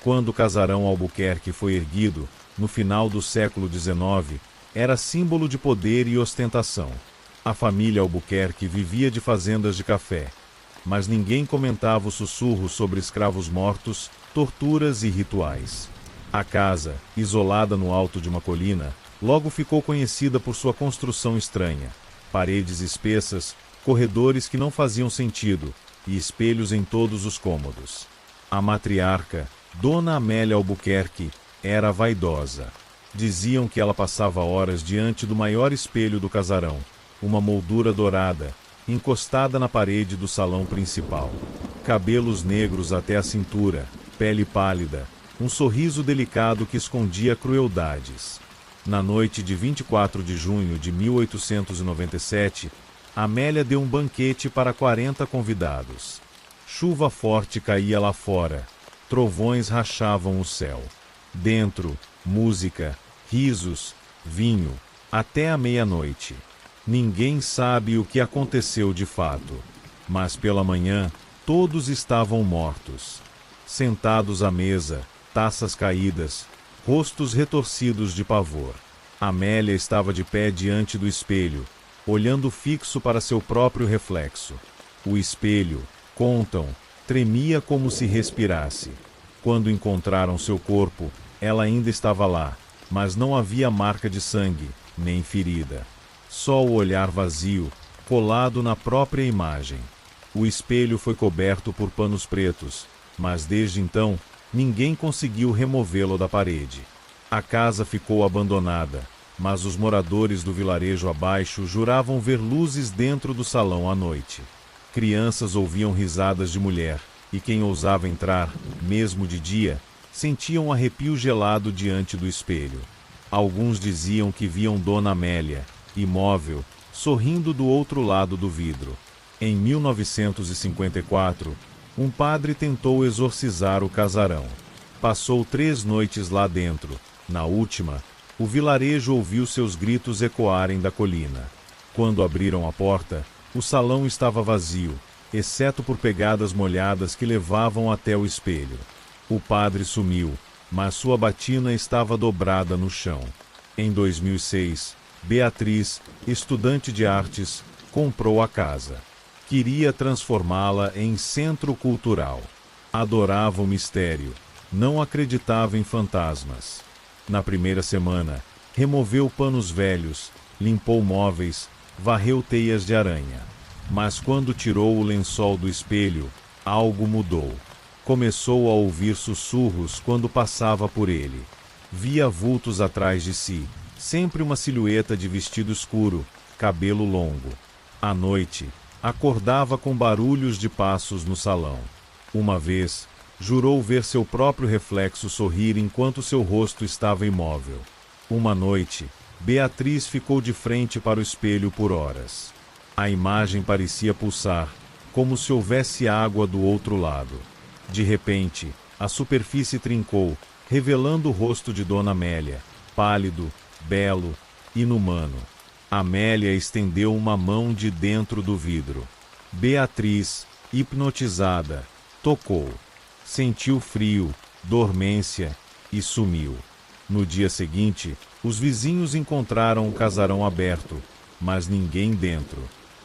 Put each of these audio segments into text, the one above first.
Quando o casarão Albuquerque foi erguido, no final do século XIX, era símbolo de poder e ostentação. A família Albuquerque vivia de fazendas de café, mas ninguém comentava os sussurros sobre escravos mortos, torturas e rituais. A casa, isolada no alto de uma colina, logo ficou conhecida por sua construção estranha. Paredes espessas, corredores que não faziam sentido, e espelhos em todos os cômodos. A matriarca, Dona Amélia Albuquerque, era vaidosa. Diziam que ela passava horas diante do maior espelho do casarão, uma moldura dourada, encostada na parede do salão principal. Cabelos negros até a cintura, pele pálida, um sorriso delicado que escondia crueldades. Na noite de 24 de junho de 1897, Amélia deu um banquete para 40 convidados. Chuva forte caía lá fora, trovões rachavam o céu. Dentro, música, risos, vinho, até a meia-noite. Ninguém sabe o que aconteceu de fato, mas pela manhã, todos estavam mortos. Sentados à mesa, taças caídas, rostos retorcidos de pavor. Amélia estava de pé diante do espelho, olhando fixo para seu próprio reflexo. O espelho, contam, tremia como se respirasse. Quando encontraram seu corpo, ela ainda estava lá, mas não havia marca de sangue, nem ferida. Só o olhar vazio, colado na própria imagem. O espelho foi coberto por panos pretos, mas desde então, ninguém conseguiu removê-lo da parede. A casa ficou abandonada, mas os moradores do vilarejo abaixo juravam ver luzes dentro do salão à noite. Crianças ouviam risadas de mulher, e quem ousava entrar, mesmo de dia, sentia um arrepio gelado diante do espelho. Alguns diziam que viam Dona Amélia, imóvel, sorrindo do outro lado do vidro. Em 1954, um padre tentou exorcizar o casarão. Passou 3 noites lá dentro. Na última, o vilarejo ouviu seus gritos ecoarem da colina. Quando abriram a porta, o salão estava vazio, exceto por pegadas molhadas que levavam até o espelho. O padre sumiu, mas sua batina estava dobrada no chão. Em 2006, Beatriz, estudante de artes, comprou a casa. Queria transformá-la em centro cultural. Adorava o mistério, não acreditava em fantasmas. Na primeira semana, removeu panos velhos, limpou móveis, varreu teias de aranha. Mas quando tirou o lençol do espelho, algo mudou. Começou a ouvir sussurros quando passava por ele. Via vultos atrás de si, sempre uma silhueta de vestido escuro, cabelo longo. À noite, acordava com barulhos de passos no salão. Uma vez, jurou ver seu próprio reflexo sorrir enquanto seu rosto estava imóvel. Uma noite, Beatriz ficou de frente para o espelho por horas. A imagem parecia pulsar, como se houvesse água do outro lado. De repente, a superfície trincou, revelando o rosto de Dona Amélia, pálido, belo, inumano. Amélia estendeu uma mão de dentro do vidro. Beatriz, hipnotizada, tocou. Sentiu frio, dormência e sumiu. No dia seguinte, os vizinhos encontraram o casarão aberto, mas ninguém dentro.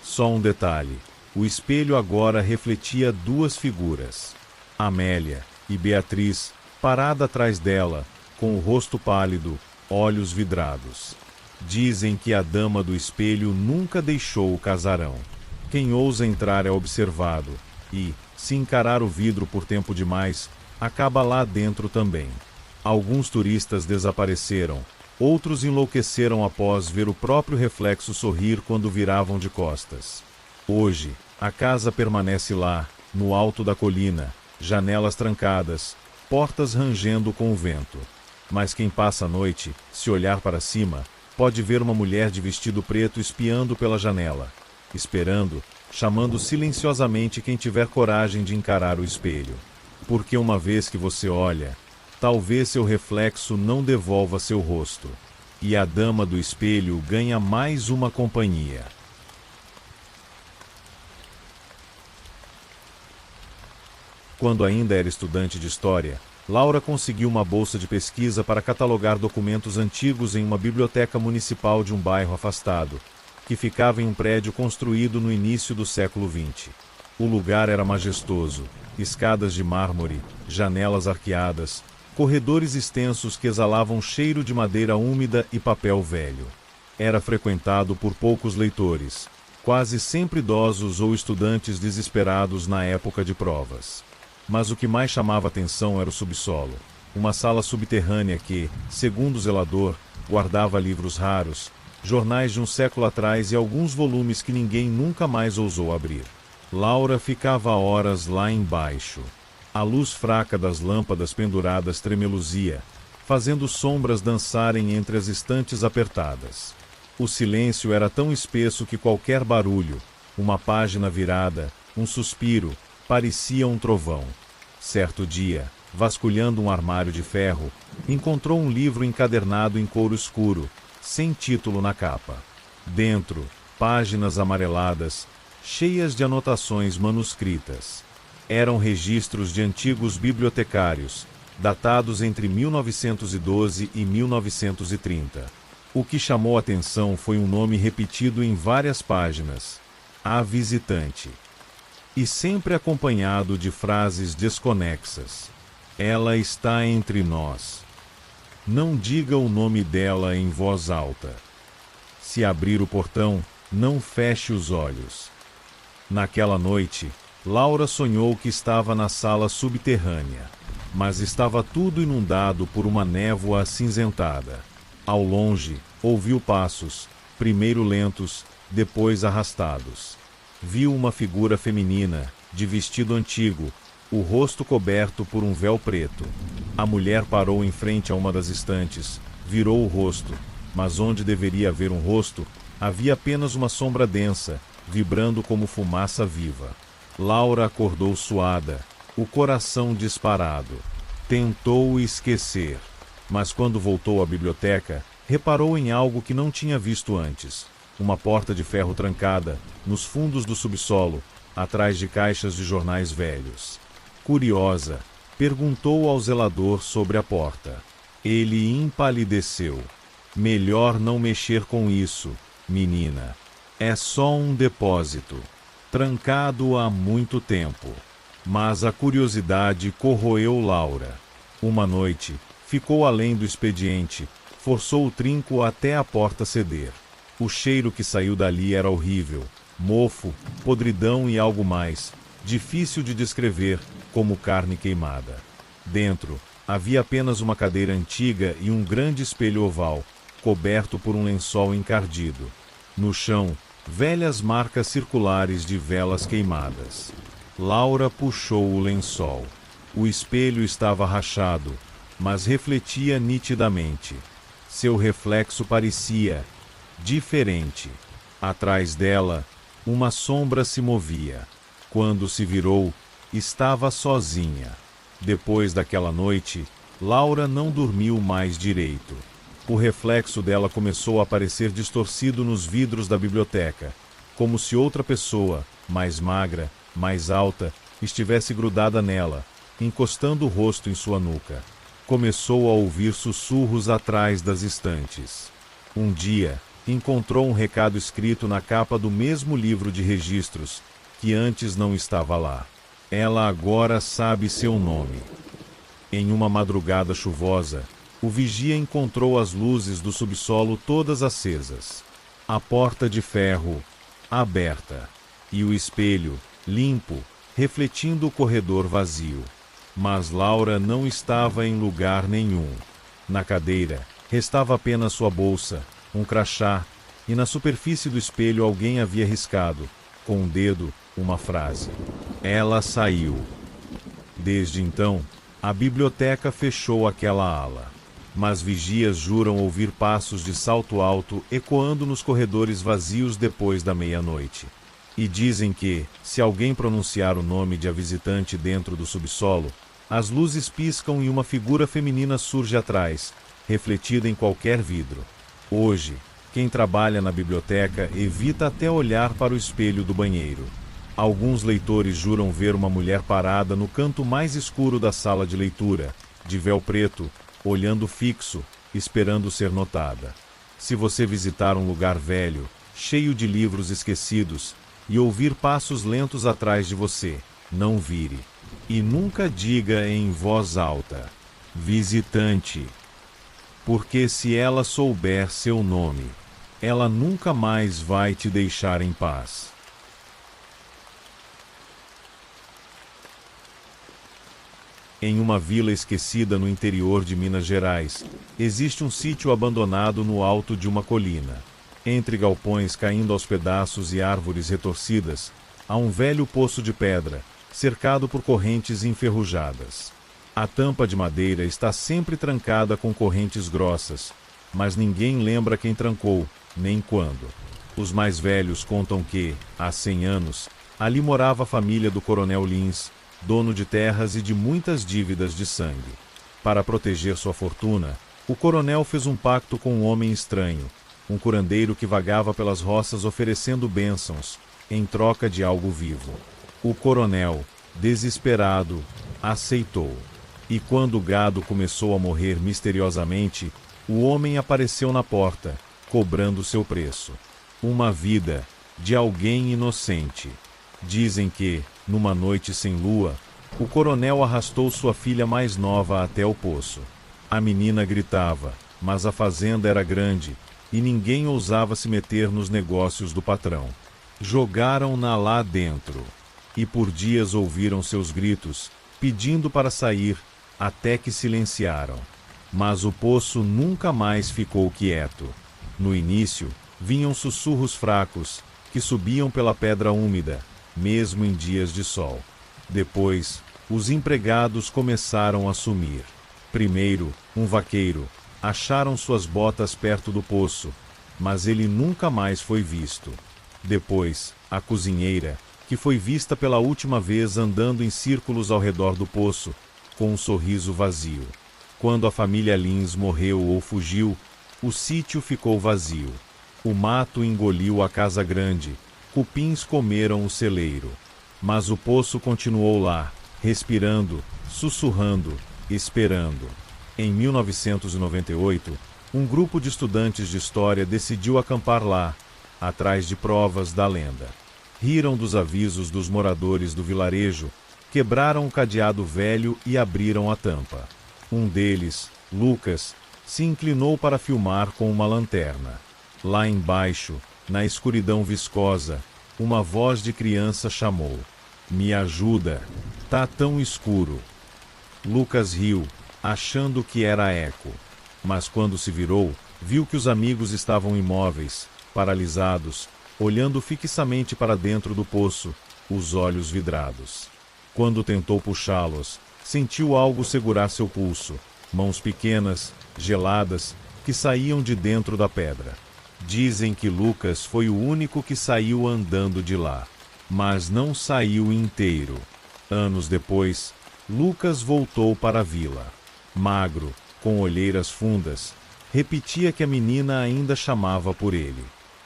Só um detalhe: o espelho agora refletia 2 figuras. Amélia e Beatriz, parada atrás dela, com o rosto pálido, olhos vidrados. Dizem que a dama do espelho nunca deixou o casarão. Quem ousa entrar é observado, e, se encarar o vidro por tempo demais, acaba lá dentro também. Alguns turistas desapareceram, outros enlouqueceram após ver o próprio reflexo sorrir quando viravam de costas. Hoje, a casa permanece lá, no alto da colina, janelas trancadas, portas rangendo com o vento. Mas quem passa a noite, se olhar para cima, pode ver uma mulher de vestido preto espiando pela janela, esperando, chamando silenciosamente quem tiver coragem de encarar o espelho. Porque uma vez que você olha, talvez seu reflexo não devolva seu rosto, e a dama do espelho ganha mais uma companhia. Quando ainda era estudante de história, Laura conseguiu uma bolsa de pesquisa para catalogar documentos antigos em uma biblioteca municipal de um bairro afastado, que ficava em um prédio construído no início do século XX. O lugar era majestoso, escadas de mármore, janelas arqueadas, corredores extensos que exalavam cheiro de madeira úmida e papel velho. Era frequentado por poucos leitores, quase sempre idosos ou estudantes desesperados na época de provas. Mas o que mais chamava atenção era o subsolo, uma sala subterrânea que, segundo o zelador, guardava livros raros, jornais de um século atrás e alguns volumes que ninguém nunca mais ousou abrir. Laura ficava horas lá embaixo. A luz fraca das lâmpadas penduradas tremeluzia, fazendo sombras dançarem entre as estantes apertadas. O silêncio era tão espesso que qualquer barulho, uma página virada, um suspiro, parecia um trovão. Certo dia, vasculhando um armário de ferro, encontrou um livro encadernado em couro escuro, sem título na capa. Dentro, páginas amareladas, cheias de anotações manuscritas. Eram registros de antigos bibliotecários, datados entre 1912 e 1930. O que chamou a atenção foi um nome repetido em várias páginas: A Visitante. E sempre acompanhado de frases desconexas. Ela está entre nós. Não diga o nome dela em voz alta. Se abrir o portão, não feche os olhos. Naquela noite, Laura sonhou que estava na sala subterrânea, mas estava tudo inundado por uma névoa acinzentada. Ao longe, ouviu passos, primeiro lentos, depois arrastados. Viu uma figura feminina, de vestido antigo, o rosto coberto por um véu preto. A mulher parou em frente a uma das estantes, virou o rosto, mas onde deveria haver um rosto, havia apenas uma sombra densa, vibrando como fumaça viva. Laura acordou suada, o coração disparado. Tentou esquecer, mas quando voltou à biblioteca, reparou em algo que não tinha visto antes. Uma porta de ferro trancada, nos fundos do subsolo, atrás de caixas de jornais velhos. Curiosa, perguntou ao zelador sobre a porta. Ele empalideceu. Melhor não mexer com isso, menina. É só um depósito, trancado há muito tempo. Mas a curiosidade corroeu Laura. Uma noite, ficou além do expediente, forçou o trinco até a porta ceder. O cheiro que saiu dali era horrível, mofo, podridão e algo mais, difícil de descrever, como carne queimada. Dentro, havia apenas uma cadeira antiga e um grande espelho oval, coberto por um lençol encardido. No chão, velhas marcas circulares de velas queimadas. Laura puxou o lençol. O espelho estava rachado, mas refletia nitidamente. Seu reflexo parecia diferente. Atrás dela, uma sombra se movia. Quando se virou, estava sozinha. Depois daquela noite, Laura não dormiu mais direito. O reflexo dela começou a aparecer distorcido nos vidros da biblioteca, como se outra pessoa, mais magra, mais alta, estivesse grudada nela, encostando o rosto em sua nuca. Começou a ouvir sussurros atrás das estantes. Um dia, encontrou um recado escrito na capa do mesmo livro de registros, que antes não estava lá. Ela agora sabe seu nome. Em uma madrugada chuvosa, o vigia encontrou as luzes do subsolo todas acesas, a porta de ferro aberta e o espelho limpo, refletindo o corredor vazio. Mas Laura não estava em lugar nenhum. Na cadeira, restava apenas sua bolsa, um crachá, e na superfície do espelho alguém havia riscado, com um dedo, uma frase. Ela saiu. Desde então, a biblioteca fechou aquela ala. Mas vigias juram ouvir passos de salto alto ecoando nos corredores vazios depois da meia-noite. E dizem que, se alguém pronunciar o nome de a visitante dentro do subsolo, as luzes piscam e uma figura feminina surge atrás, refletida em qualquer vidro. Hoje, quem trabalha na biblioteca evita até olhar para o espelho do banheiro. Alguns leitores juram ver uma mulher parada no canto mais escuro da sala de leitura, de véu preto, olhando fixo, esperando ser notada. Se você visitar um lugar velho, cheio de livros esquecidos, e ouvir passos lentos atrás de você, não vire. E nunca diga em voz alta: visitante. Porque se ela souber seu nome, ela nunca mais vai te deixar em paz. Em uma vila esquecida no interior de Minas Gerais, existe um sítio abandonado no alto de uma colina. Entre galpões caindo aos pedaços e árvores retorcidas, há um velho poço de pedra, cercado por correntes enferrujadas. A tampa de madeira está sempre trancada com correntes grossas, mas ninguém lembra quem trancou, nem quando. Os mais velhos contam que, há 100 anos, ali morava a família do Coronel Lins, dono de terras e de muitas dívidas de sangue. Para proteger sua fortuna, o coronel fez um pacto com um homem estranho, um curandeiro que vagava pelas roças oferecendo bênçãos, em troca de algo vivo. O coronel, desesperado, aceitou. E quando o gado começou a morrer misteriosamente, o homem apareceu na porta, cobrando seu preço. Uma vida, de alguém inocente. Dizem que, numa noite sem lua, o coronel arrastou sua filha mais nova até o poço. A menina gritava, mas a fazenda era grande, e ninguém ousava se meter nos negócios do patrão. Jogaram-na lá dentro, e por dias ouviram seus gritos, pedindo para sair, até que silenciaram. Mas o poço nunca mais ficou quieto. No início, vinham sussurros fracos, que subiam pela pedra úmida, mesmo em dias de sol. Depois, os empregados começaram a sumir. Primeiro, um vaqueiro. Acharam suas botas perto do poço, mas ele nunca mais foi visto. Depois, a cozinheira, que foi vista pela última vez andando em círculos ao redor do poço, com um sorriso vazio. Quando a família Lins morreu ou fugiu, o sítio ficou vazio. O mato engoliu a casa grande, cupins comeram o celeiro. Mas o poço continuou lá, respirando, sussurrando, esperando. Em 1998, um grupo de estudantes de história decidiu acampar lá, atrás de provas da lenda. Riram dos avisos dos moradores do vilarejo, quebraram o cadeado velho e abriram a tampa. Um deles, Lucas, se inclinou para filmar com uma lanterna. Lá embaixo, na escuridão viscosa, uma voz de criança chamou: "Me ajuda, tá tão escuro." Lucas riu, achando que era eco. Mas quando se virou, viu que os amigos estavam imóveis, paralisados, olhando fixamente para dentro do poço, os olhos vidrados. Quando tentou puxá-los, sentiu algo segurar seu pulso, mãos pequenas, geladas, que saíam de dentro da pedra. Dizem que Lucas foi o único que saiu andando de lá, mas não saiu inteiro. Anos depois, Lucas voltou para a vila. Magro, com olheiras fundas, repetia que a menina ainda chamava por ele.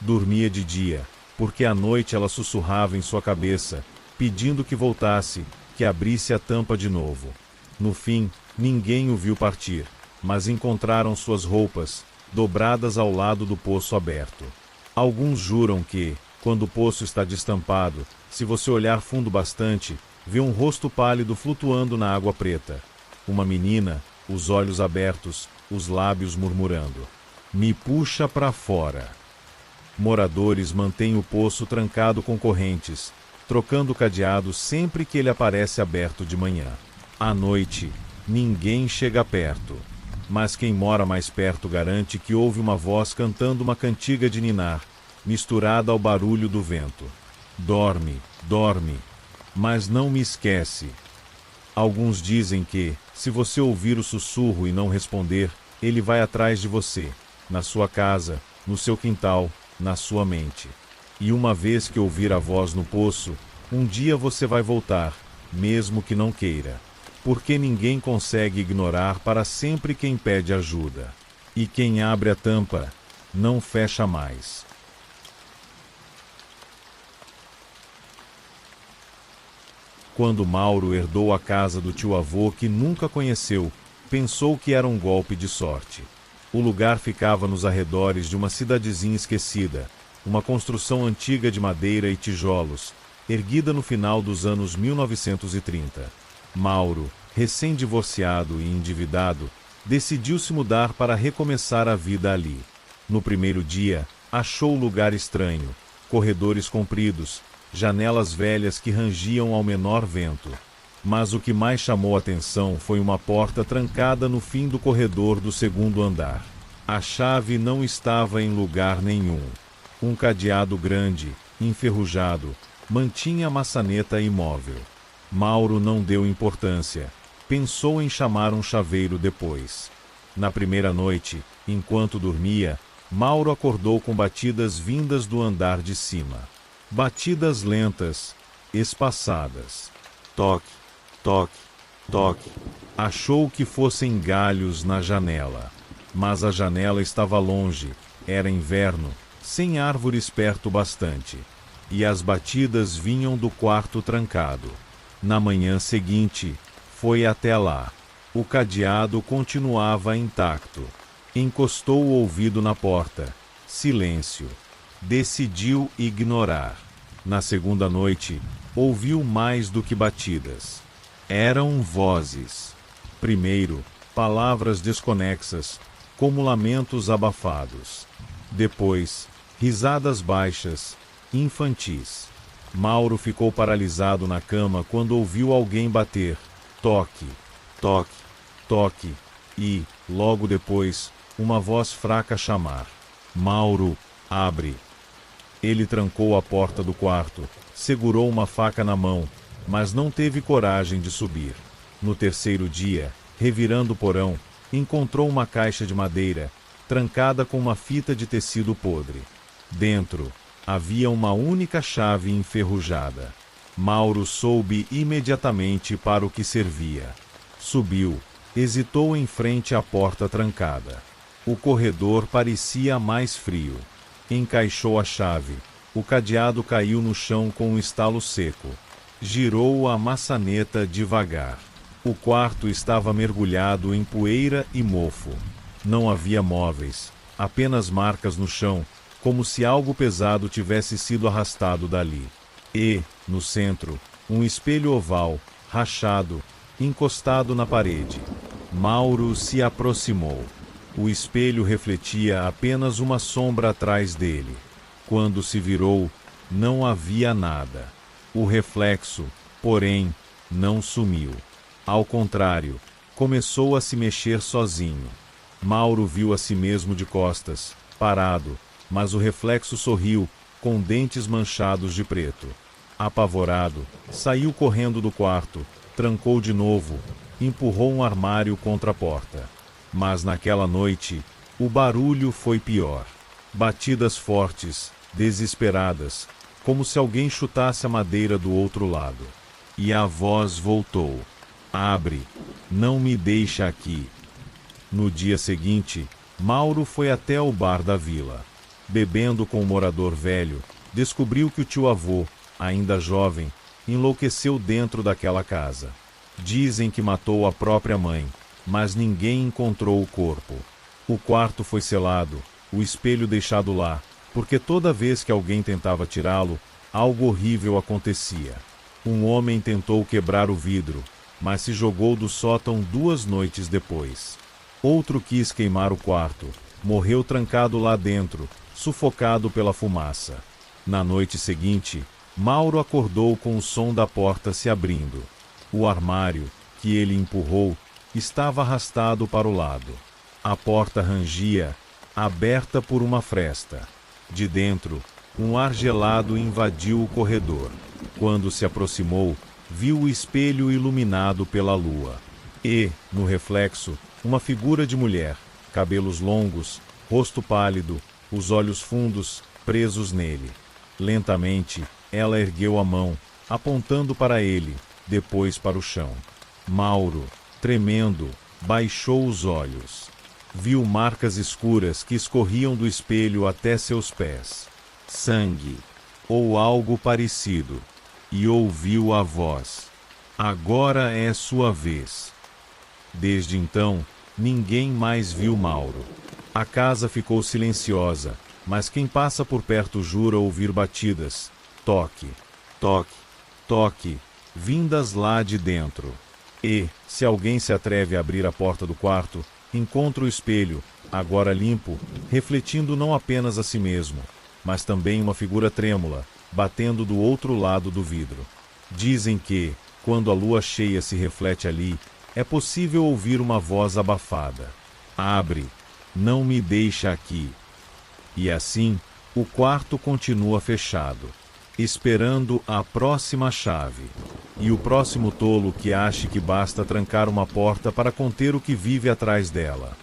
Dormia de dia, porque à noite ela sussurrava em sua cabeça, pedindo que voltasse, que abrisse a tampa de novo. No fim, ninguém o viu partir, mas encontraram suas roupas, dobradas ao lado do poço aberto. Alguns juram que, quando o poço está destampado, se você olhar fundo bastante, vê um rosto pálido flutuando na água preta. Uma menina, os olhos abertos, os lábios murmurando: "Me puxa para fora." Moradores mantêm o poço trancado com correntes, trocando o cadeado sempre que ele aparece aberto de manhã. À noite, ninguém chega perto. Mas quem mora mais perto garante que ouve uma voz cantando uma cantiga de ninar, misturada ao barulho do vento. "Dorme, dorme, mas não me esquece." Alguns dizem que, se você ouvir o sussurro e não responder, ele vai atrás de você, na sua casa, no seu quintal, na sua mente. E uma vez que ouvir a voz no poço, um dia você vai voltar, mesmo que não queira. Porque ninguém consegue ignorar para sempre quem pede ajuda. E quem abre a tampa, não fecha mais. Quando Mauro herdou a casa do tio-avô que nunca conheceu, Pensou que era um golpe de sorte. O lugar ficava nos arredores de uma cidadezinha esquecida, uma construção antiga de madeira e tijolos, erguida no final dos anos 1930. Mauro, recém-divorciado e endividado, decidiu se mudar para recomeçar a vida ali. No primeiro dia, achou o lugar estranho, corredores compridos, janelas velhas que rangiam ao menor vento. Mas o que mais chamou atenção foi uma porta trancada no fim do corredor do segundo andar. A chave não estava em lugar nenhum. Um cadeado grande, enferrujado, mantinha a maçaneta imóvel. Mauro não deu importância. Pensou em chamar um chaveiro depois. Na primeira noite, enquanto dormia, Mauro acordou com batidas vindas do andar de cima. Batidas lentas, espaçadas. Toque, toque, toque. Achou que fossem galhos na janela. Mas a janela estava longe, era inverno, sem árvores perto bastante. E as batidas vinham do quarto trancado. Na manhã seguinte, foi até lá. O cadeado continuava intacto. Encostou o ouvido na porta. Silêncio. Decidiu ignorar. Na segunda noite, ouviu mais do que batidas. Eram vozes. Primeiro, palavras desconexas, como lamentos abafados. Depois, risadas baixas, infantis. Mauro ficou paralisado na cama quando ouviu alguém bater. Toque, toque, toque. E, logo depois, uma voz fraca chamar. Mauro, abre. Ele trancou a porta do quarto, segurou uma faca na mão, mas não teve coragem de subir. No terceiro dia, revirando o porão, encontrou uma caixa de madeira, trancada com uma fita de tecido podre. Dentro, havia uma única chave enferrujada. Mauro soube imediatamente para o que servia. Subiu, hesitou em frente à porta trancada. O corredor parecia mais frio. Encaixou a chave. O cadeado caiu no chão com um estalo seco. Girou a maçaneta devagar. O quarto estava mergulhado em poeira e mofo. Não havia móveis, apenas marcas no chão, como se algo pesado tivesse sido arrastado dali. E, no centro, um espelho oval, rachado, encostado na parede. Mauro se aproximou. O espelho refletia apenas uma sombra atrás dele. Quando se virou, não havia nada. O reflexo, porém, não sumiu. Ao contrário, começou a se mexer sozinho. Mauro viu a si mesmo de costas, parado, mas o reflexo sorriu, com dentes manchados de preto. Apavorado, saiu correndo do quarto, trancou de novo, empurrou um armário contra a porta. Mas naquela noite, o barulho foi pior. Batidas fortes, desesperadas, como se alguém chutasse a madeira do outro lado. E a voz voltou. Abre, não me deixa aqui. No dia seguinte, Mauro foi até o bar da vila. Bebendo com o morador velho, descobriu que o tio-avô, ainda jovem, enlouqueceu dentro daquela casa. Dizem que matou a própria mãe, mas ninguém encontrou o corpo. O quarto foi selado, o espelho deixado lá, porque toda vez que alguém tentava tirá-lo, algo horrível acontecia. Um homem tentou quebrar o vidro, mas se jogou do sótão 2 noites depois. Outro quis queimar o quarto, morreu trancado lá dentro, sufocado pela fumaça. Na noite seguinte, Mauro acordou com o som da porta se abrindo. O armário, que ele empurrou, estava arrastado para o lado. A porta rangia, aberta por uma fresta. De dentro, um ar gelado invadiu o corredor. Quando se aproximou, viu o espelho iluminado pela lua. E, no reflexo, uma figura de mulher, cabelos longos, rosto pálido, os olhos fundos, presos nele. Lentamente, ela ergueu a mão, apontando para ele, depois para o chão. Mauro, tremendo, baixou os olhos. Viu marcas escuras que escorriam do espelho até seus pés. Sangue, ou algo parecido. E ouviu a voz. Agora é sua vez. Desde então, ninguém mais viu Mauro. A casa ficou silenciosa, mas quem passa por perto jura ouvir batidas. Toque, toque, toque, vindas lá de dentro. E, se alguém se atreve a abrir a porta do quarto, encontra o espelho, agora limpo, refletindo não apenas a si mesmo, mas também uma figura trêmula, batendo do outro lado do vidro. Dizem que, quando a lua cheia se reflete ali, é possível ouvir uma voz abafada. Abre, não me deixa aqui. E assim, o quarto continua fechado, esperando a próxima chave. E o próximo tolo que ache que basta trancar uma porta para conter o que vive atrás dela.